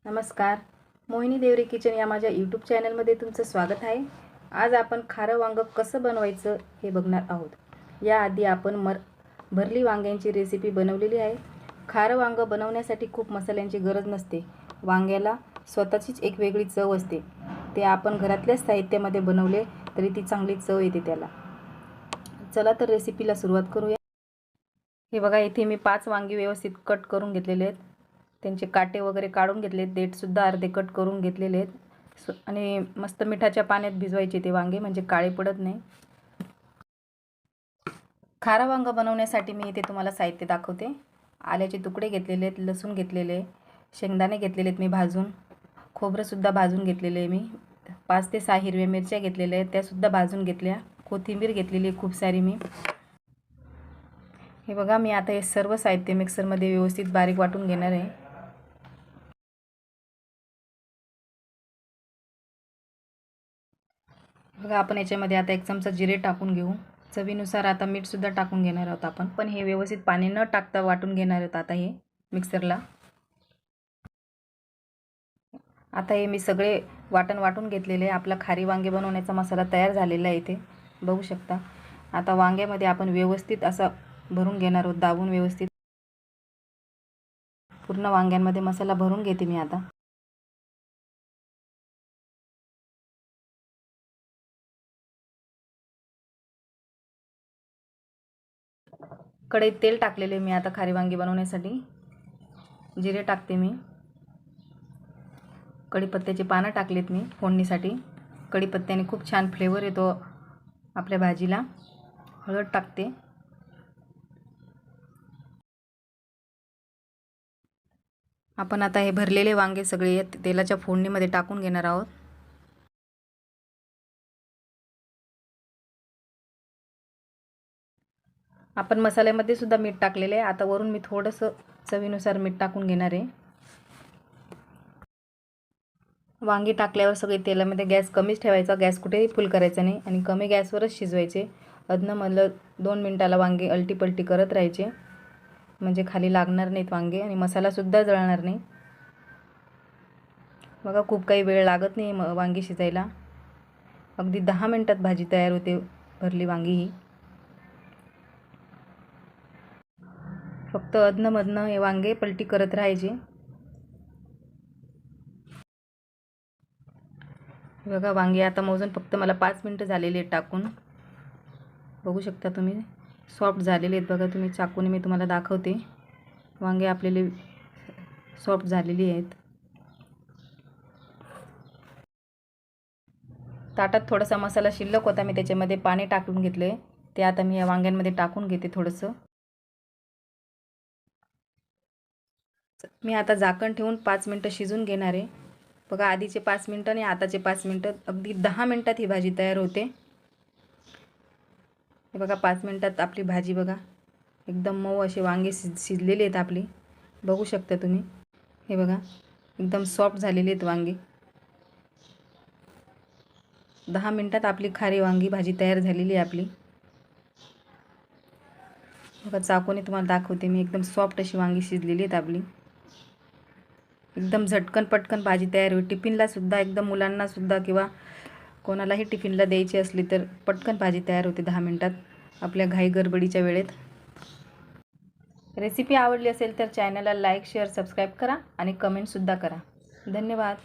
नमस्कार, मोहिनी देवरे किचन या माझ्या यूट्यूब चॅनलमध्ये तुमचं स्वागत आहे। आज आपण खारं वांग कसं बनवायचं हे बघणार आहोत। याआधी आपण भरली वांग्यांची रेसिपी बनवलेली आहे। खारं वांग बनवण्यासाठी खूप मसाल्यांची गरज नसते। वांग्याला स्वतःचीच एक वेगळी चव असते। ते आपण घरातल्या साहित्यामध्ये बनवले तरी ती चांगली चव येते त्याला। चला तर रेसिपीला सुरुवात करूया। हे बघा, इथे मी 5 वांगी व्यवस्थित कट करून घेतलेले आहेत। त्यांचे काटे वगैरे काढून घेतले, देठ सुद्धा अर्धे कट करून घेतलेले आहेत आणि मस्त मिठाच्या पाण्यात भिजवायचे ते वांगे, म्हणजे काळे पडत नाही। खारा वांग बनवण्यासाठी मी इथे तुम्हाला साहित्य दाखवते। आल्याचे तुकडे घेतलेले आहेत, लसूण घेतलेले, शेंगदाणे घेतलेले आहेत मी भाजून, खोबरं सुद्धा भाजून घेतलेले आहे मी, 5 ते 6 हिरव्या मिरच्या घेतलेल्या आहेत, त्या सुद्धा भाजून घेतल्या, कोथिंबीर घेतलेली खूप सारी मी। हे बघा, मी आता हे सर्व साहित्य मिक्सरमध्ये व्यवस्थित बारीक वाटून घेणार आहे। बघा, आपण याच्यामध्ये आता 1 चमचा जिरे टाकून घेऊ। चवीनुसार आता मीठ सुद्धा टाकून घेणार आहोत आपण। पण हे व्यवस्थित पाणी न टाकता वाटून घेणार आहोत आता हे मिक्सरला। आता हे मी सगळे वाटून घेतलेले। आपला खारी वांगे बनवण्याचा मसाला तयार झालेला आहे इथे बघू शकता। आता वांग्यामध्ये आपण व्यवस्थित असा भरून घेणार आहोत, दाबून व्यवस्थित पूर्ण वांग्यांमध्ये मसाला भरून घेते मी आता। कढईत तेल टाकलेले मी आता खारी वांगी बनवण्यासाठी। जिरे टाकते मी, कढीपत्त्याची पानं टाकलीत मी फोडणीसाठी। कढीपत्त्याने खूप छान फ्लेवर येतो आपल्या भाजीला। हळद टाकते, आपण आता हे भरलेले वांगे सगळे तेलाच्या फोडणीमध्ये टाकून घेणार आहोत। आपण मसाल्यामध्ये सुद्धा मीठ टाकलेले आहे। आता वरून मी थोडंसं चवीनुसार मीठ टाकून घेणार आहे। वांगी टाकल्यावर सगळे तेलामध्ये गॅस कमीच ठेवायचा, गॅस कुठेही फुल करायचा नाही आणि कमी गॅसवरच शिजवायचे। अदनमधलं 2 मिनिटाला वांगे अलटीपलटी करत राहायचे, म्हणजे खाली लागणार नाहीत वांगे आणि मसालासुद्धा जळणार नाही। बघा, खूप काही वेळ लागत नाही वांगी शिजायला, अगदी 10 मिनिटात भाजी तयार होते भरली वांगी ही। फक्त अदनमधनं हे वांगे पलटी करत राहायचे। बघा, वांगे आता मोजून फक्त मला 5 मिनिटं झालेली आहेत टाकून, बघू शकता तुम्ही सॉफ्ट झालेले आहेत। बघा, तुम्ही चाकूने मी तुम्हाला दाखवते, वांगे आपलेले सॉफ्ट झालेली आहेत। ताटात थोडासा मसाला शिल्लक होता, मी त्याच्यामध्ये पाणी टाकून घेतले, ते आता मी या वांग्यांमध्ये टाकून घेते थोडंसं। मी आता झाकण ठेवून 5 मिनिटं शिजून घेणार आहे। बघा, आधीचे 5 मिनिटं आणि आताचे 5 मिनिटं, अगदी 10 मिनिटात ही भाजी तयार होते। हे बघा, 5 मिनिटात आपली भाजी बघा एकदम मऊ असे वांगे शिजलेले आहेत आपली, बघू शकता तुम्ही। हे बघा, एकदम सॉफ्ट झालेले आहेत वांगे। 10 मिनिटात आपली खारी वांगी भाजी तयार झालेली आहे आपली। बघा, चाकूने तुम्हाला दाखवते मी, एकदम सॉफ्ट अशी वांगी शिजलेली आहेत आपली। एकदम झटकन पटकन भाजी तयार होईल। टिफिनला सुद्धा, एकदम मुलांना सुद्धा किंवा कोणालाही टिफिनला द्यायची असली तर पटकन भाजी तयार होते 10 मिनिटात आपल्या घाई गडबडीच्या वेळेत। रेसिपी आवडली असेल तर चॅनलला लाईक, शेअर, सबस्क्राईब करा आणि कमेंटसुद्धा करा। धन्यवाद।